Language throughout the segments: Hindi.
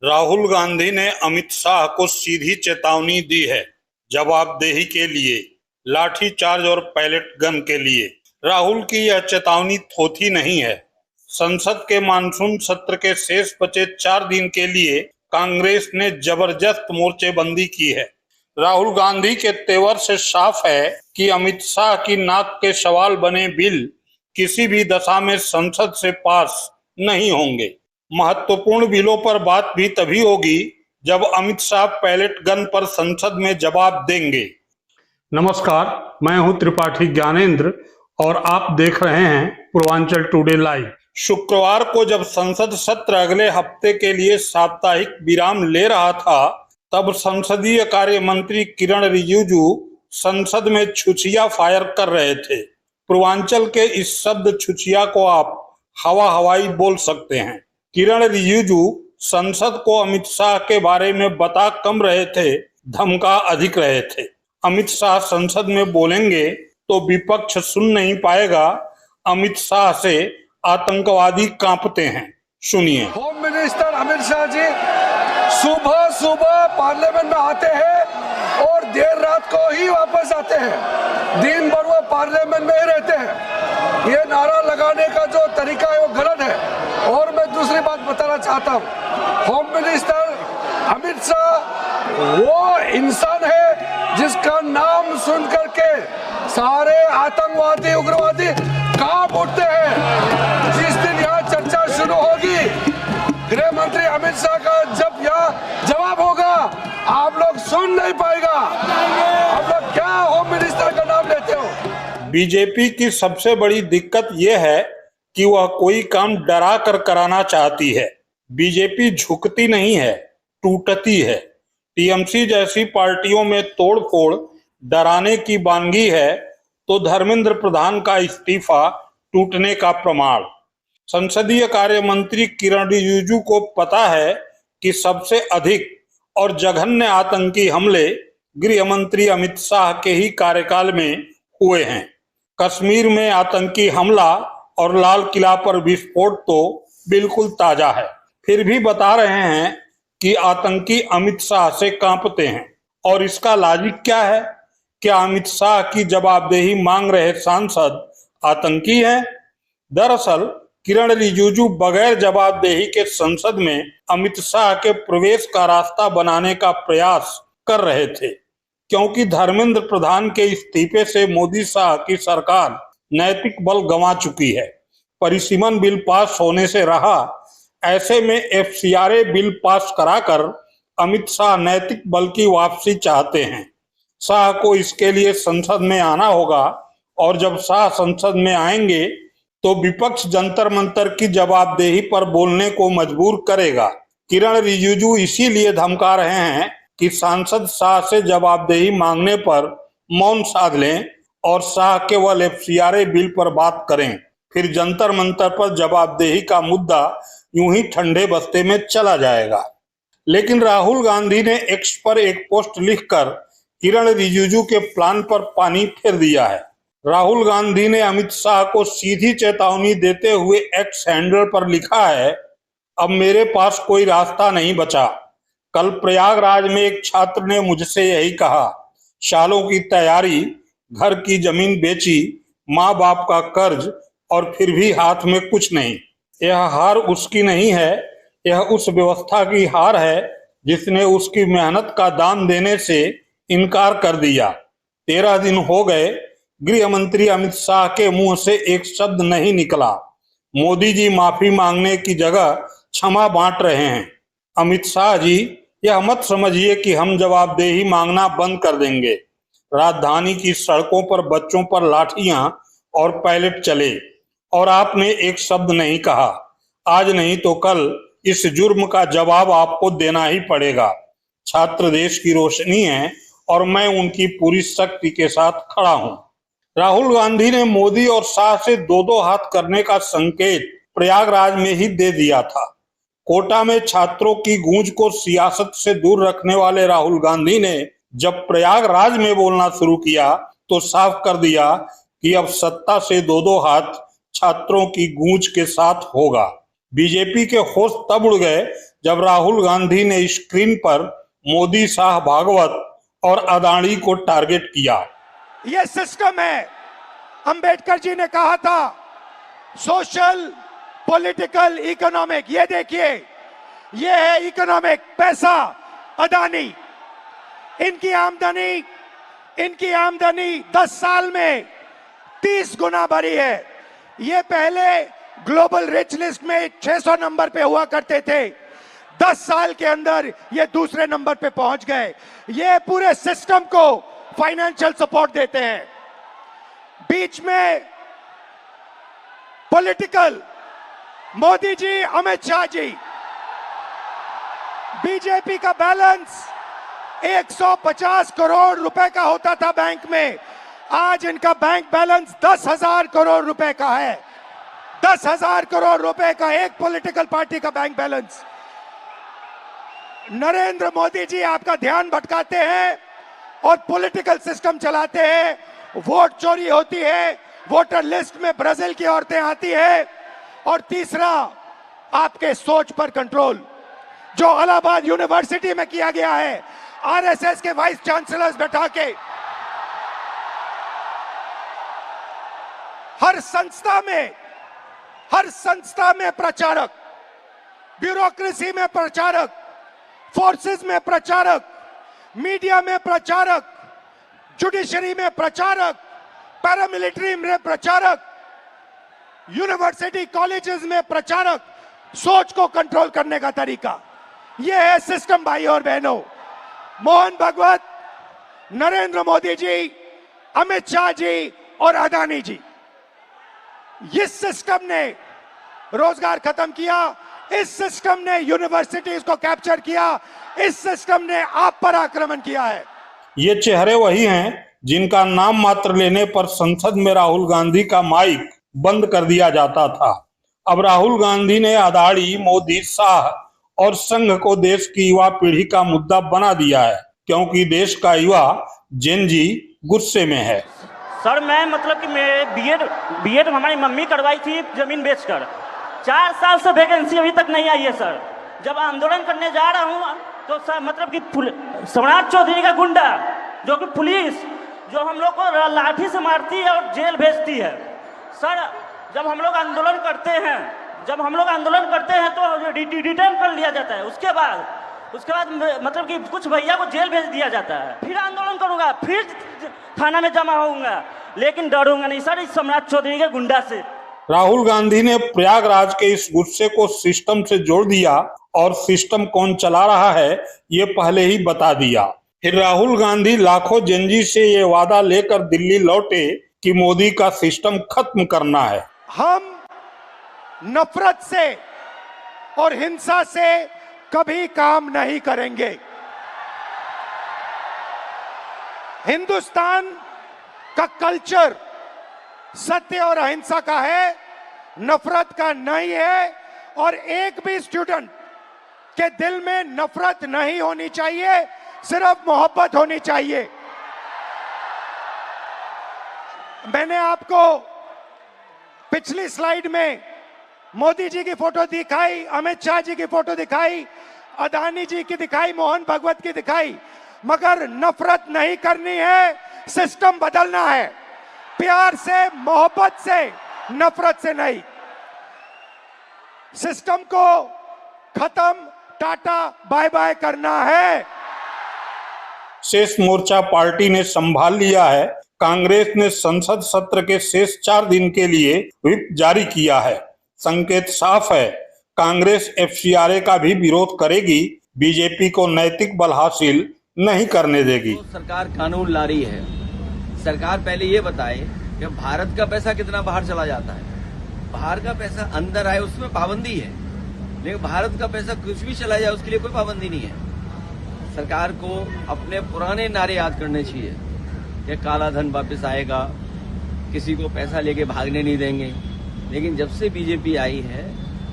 राहुल गांधी ने अमित शाह को सीधी चेतावनी दी है, जवाबदेही के लिए, लाठीचार्ज और पैलेट गन के लिए। राहुल की यह चेतावनी थोथी नहीं है। संसद के मानसून सत्र के शेष बचे 4 दिन के लिए कांग्रेस ने जबरदस्त मोर्चेबंदी की है। राहुल गांधी के तेवर से साफ है कि अमित शाह की नाक के सवाल बने बिल किसी भी दशा में संसद से पास नहीं होंगे। महत्वपूर्ण बिलों पर बात भी तभी होगी जब अमित शाह पैलेट गन पर संसद में जवाब देंगे। नमस्कार, मैं हूं त्रिपाठी ज्ञानेंद्र और आप देख रहे हैं पूर्वांचल टुडे लाइव। शुक्रवार को जब संसद सत्र अगले हफ्ते के लिए साप्ताहिक विराम ले रहा था, तब संसदीय कार्य मंत्री किरण रिजिजू संसद में छुछिया फायर कर रहे थे। पूर्वांचल के इस शब्द छुछिया को आप हवा हवाई बोल सकते हैं। किरण रिजिजू संसद को अमित शाह के बारे में बता कम रहे थे, धमका अधिक रहे थे। अमित शाह संसद में बोलेंगे तो विपक्ष सुन नहीं पाएगा। अमित शाह से आतंकवादी कांपते हैं, सुनिए। होम मिनिस्टर अमित शाह जी सुबह सुबह पार्लियामेंट में आते हैं और देर रात को ही वापस आते हैं। दिन भर वो पार्लियामेंट में ही रहते हैं। ये नारा लगाने का जो तरीका है वो गलत है। और मैं दूसरी बात बताना चाहता हूँ, होम मिनिस्टर अमित शाह वो इंसान है जिसका नाम सुन करके सारे आतंकवादी उग्रवादी कांप उठते हैं। जिस दिन यहाँ चर्चा शुरू होगी, गृह मंत्री अमित शाह का जब यहाँ जवाब होगा, आप लोग सुन नहीं पाएगा। आप लोग क्या होम मिनिस्टर का नाम लेते हो? बीजेपी की सबसे बड़ी दिक्कत यह है कि वह कोई काम डरा कर कराना चाहती है। बीजेपी झुकती नहीं है, टूटती है। टीएमसी जैसी पार्टियों में तोड़फोड़ डराने की वानगी है तो धर्मेंद्र प्रधान का इस्तीफा टूटने का प्रमाण। संसदीय कार्य मंत्री किरण रिजिजू को पता है कि सबसे अधिक और जघन्य आतंकी हमले गृह मंत्री अमित शाह के ही कार्यकाल में हुए हैं। कश्मीर में आतंकी हमला और लाल किला पर विस्फोट तो बिल्कुल ताजा है, फिर भी बता रहे हैं कि आतंकी अमित शाह से कांपते हैं। और इसका लॉजिक क्या है? क्या अमित शाह की जवाबदेही मांग रहे सांसद आतंकी हैं? दरअसल किरण रिजिजू बगैर जवाबदेही के संसद में अमित शाह के प्रवेश का रास्ता बनाने का प्रयास कर रहे थे, क्योंकि धर्मेंद्र प्रधान के इस्तीफे से मोदी शाह की सरकार नैतिक बल गंवा चुकी है। परिसीमन बिल पास होने से रहा, ऐसे में एफसीआरए बिल पास कराकर अमित शाह नैतिक बल की वापसी चाहते हैं। शाह को इसके लिए संसद में आना होगा और जब शाह संसद में आएंगे तो विपक्ष जंतर मंतर की जवाबदेही पर बोलने को मजबूर करेगा। किरण रिजिजू इसीलिए धमका रहे हैं कि सांसद शाह से जवाबदेही मांगने पर मौन साध लें और शाह केवल एफसीआरए बिल पर बात करें, फिर जंतर मंतर पर जवाबदेही का मुद्दा यूं ही ठंडे बस्ते में चला जाएगा। लेकिन राहुल गांधी ने एक्स पर एक पोस्ट लिखकर किरण रिजिजू के प्लान पर पानी फेर दिया है। राहुल गांधी ने अमित शाह को सीधी चेतावनी देते हुए एक्स हैंडल पर लिखा है, अब मेरे पास कोई रास्ता नहीं बचा। कल प्रयागराज में एक छात्र ने मुझसे यही कहा, सालों की तैयारी, घर की जमीन बेची, माँ बाप का कर्ज और फिर भी हाथ में कुछ नहीं। यह हार उसकी नहीं है, यह उस व्यवस्था की हार है जिसने उसकी मेहनत का दाम देने से इनकार कर दिया। 13 दिन हो गए, गृह मंत्री अमित शाह के मुंह से एक शब्द नहीं निकला। मोदी जी माफी मांगने की जगह क्षमा बांट रहे हैं। अमित शाह जी, यह मत समझिए कि हम जवाबदेही मांगना बंद कर देंगे। राजधानी की सड़कों पर बच्चों पर लाठियां और पैलेट चले और आपने एक शब्द नहीं कहा। आज नहीं तो कल इस जुर्म का जवाब आपको देना ही पड़ेगा। छात्र देश की रोशनी है और मैं उनकी पूरी शक्ति के साथ खड़ा हूं। राहुल गांधी ने मोदी और शाह से दो दो हाथ करने का संकेत प्रयागराज में ही दे दिया था। कोटा में छात्रों की गूंज को सियासत से दूर रखने वाले राहुल गांधी ने जब प्रयागराज में बोलना शुरू किया तो साफ कर दिया कि अब सत्ता से दो दो हाथ छात्रों की गूंज के साथ होगा। बीजेपी के होश तब उड़ गए जब राहुल गांधी ने स्क्रीन पर मोदी, शाह, भागवत और अदानी को टारगेट किया। ये सिस्टम है। अंबेडकर जी ने कहा था सोशल, पॉलिटिकल, इकोनॉमिक। ये देखिए, ये है इकोनॉमिक, पैसा, अदानी। इनकी आमदनी 10 साल में 30 गुना बढ़ी है। ये पहले ग्लोबल रिच लिस्ट में 600 नंबर पे हुआ करते थे, 10 साल के अंदर ये दूसरे नंबर पे पहुंच गए। ये पूरे सिस्टम को फाइनेंशियल सपोर्ट देते हैं। बीच में पॉलिटिकल, मोदी जी, अमित शाह जी। बीजेपी का बैलेंस 150 करोड़ रुपए का होता था बैंक में, आज इनका बैंक बैलेंस 10,000 करोड़ रुपए का है। 10,000 करोड़ रुपए का एक पॉलिटिकल पार्टी का बैंक बैलेंस। नरेंद्र मोदी जी आपका ध्यान भटकाते हैं और पॉलिटिकल सिस्टम चलाते हैं। वोट चोरी होती है, वोटर लिस्ट में ब्राजील की औरतें आती है। और तीसरा, आपके सोच पर कंट्रोल, जो इलाहाबाद यूनिवर्सिटी में किया गया है, आरएसएस के वाइस चांसलर्स बैठा के हर संस्था में प्रचारक, ब्यूरोक्रेसी में प्रचारक, फोर्सेस में प्रचारक, मीडिया में प्रचारक, जुडिशरी में प्रचारक, पैरामिलिट्री में प्रचारक, यूनिवर्सिटी कॉलेजेस में प्रचारक। सोच को कंट्रोल करने का तरीका यह है सिस्टम। भाई और बहनों, मोहन भागवत, नरेंद्र मोदी जी, अमित शाह जी और अदानी जी, इस सिस्टम ने रोजगार खत्म किया। इस सिस्टम ने यूनिवर्सिटीज को कैप्चर किया। इस सिस्टम ने आप पर आक्रमण किया है। ये चेहरे वही हैं जिनका नाम मात्र लेने पर संसद में राहुल गांधी का माइक बंद कर दिया जाता था। अब राहुल गांधी ने अदानी, मोदी, शाह और संघ को देश की युवा पीढ़ी का मुद्दा बना दिया है, क्योंकि देश का युवा जेन जी गुस्से में है। सर, मैं मतलब कि मैं बीएड हमारी मम्मी करवाई थी जमीन बेचकर। 4 साल से वैकेंसी अभी तक नहीं आई है सर। जब आंदोलन करने जा रहा हूँ तो सर मतलब कि सम्राट चौधरी का गुंडा, जो कि पुलिस, जो हम लोग को लाठी से मारती है और जेल भेजती है। सर, जब हम लोग आंदोलन करते हैं तो डिटेन कर लिया जाता है। उसके बाद मतलब कि कुछ भैया को जेल भेज दिया जाता है। फिर आंदोलन करूंगा, फिर थाना में जमा होऊंगा, लेकिन डरूंगा नहीं सर इस सम्राट चौधरी के गुंडा से। राहुल गांधी ने प्रयागराज के इस गुस्से को सिस्टम से जोड़ दिया और सिस्टम कौन चला रहा है ये पहले ही बता दिया। फिर राहुल गांधी लाखों जेनजी से ये वादा लेकर दिल्ली लौटे कि मोदी का सिस्टम खत्म करना है। हम नफरत से और हिंसा से कभी काम नहीं करेंगे। हिंदुस्तान का कल्चर सत्य और अहिंसा का है, नफरत का नहीं है। और एक भी स्टूडेंट के दिल में नफरत नहीं होनी चाहिए, सिर्फ मोहब्बत होनी चाहिए। मैंने आपको पिछली स्लाइड में मोदी जी की फोटो दिखाई, अमित शाह जी की फोटो दिखाई, अदानी जी की दिखाई, मोहन भागवत की दिखाई, मगर नफरत नहीं करनी है, सिस्टम बदलना है। प्यार से, मोहब्बत से, नफरत से नहीं। सिस्टम को खत्म, टाटा बाय बाय करना है। शेष मोर्चा पार्टी ने संभाल लिया है। कांग्रेस ने संसद सत्र के शेष 4 दिन के लिए व्हिप जारी किया है। संकेत साफ है, कांग्रेस एफसीआरए का भी विरोध करेगी, बीजेपी को नैतिक बल हासिल नहीं करने देगी। तो सरकार कानून ला रही है। सरकार पहले ये बताए कि भारत का पैसा कितना बाहर चला जाता है। बाहर का पैसा अंदर आए उसमें पाबंदी है, लेकिन भारत का पैसा कुछ भी चला जाए उसके लिए कोई पाबंदी नहीं है। सरकार को अपने पुराने नारे याद करने चाहिए कि काला धन वापस आएगा, किसी को पैसा लेके भागने नहीं देंगे। लेकिन जब से बीजेपी आई है,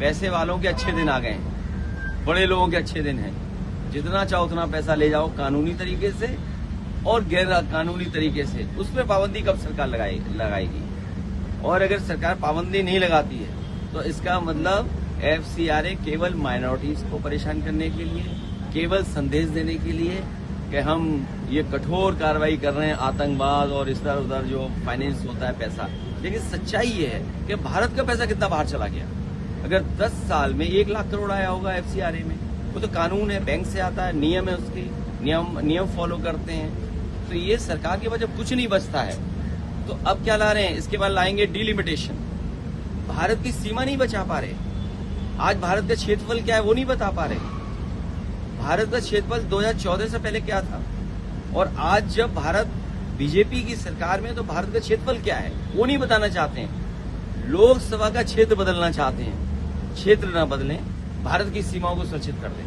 पैसे वालों के अच्छे दिन आ गए हैं, बड़े लोगों के अच्छे दिन हैं। जितना चाहो उतना पैसा ले जाओ कानूनी तरीके से और गैर कानूनी तरीके से। उस पर पाबंदी कब सरकार लगाएगी? और अगर सरकार पाबंदी नहीं लगाती है तो इसका मतलब FCRA केवल माइनॉरिटीज को परेशान करने के लिए, केवल संदेश देने के लिए कि हम ये कठोर कार्रवाई कर रहे हैं आतंकवाद और इस तरह उधर जो फाइनेंस होता है पैसा। लेकिन सच्चाई ये है कि भारत का पैसा कितना बाहर चला गया। अगर 10 साल में 1 लाख करोड़ आया होगा FCRA में, वो तो कानून है, बैंक से आता है, नियम है, उसके नियम फॉलो करते हैं। तो ये सरकार के पास जब कुछ नहीं बचता है तो अब क्या ला रहे हैं, इसके बाद लाएंगे डिलिमिटेशन। भारत की सीमा नहीं बचा पा रहे। आज भारत का क्षेत्रफल क्या है वो नहीं बता पा रहे। भारत का क्षेत्रफल 2014 से पहले क्या था, और आज जब भारत बीजेपी की सरकार में तो भारत का क्षेत्रफल क्या है वो नहीं बताना चाहते हैं। लोकसभा का क्षेत्र बदलना चाहते हैं। क्षेत्र न बदलें, भारत की सीमाओं को सुरक्षित कर दें।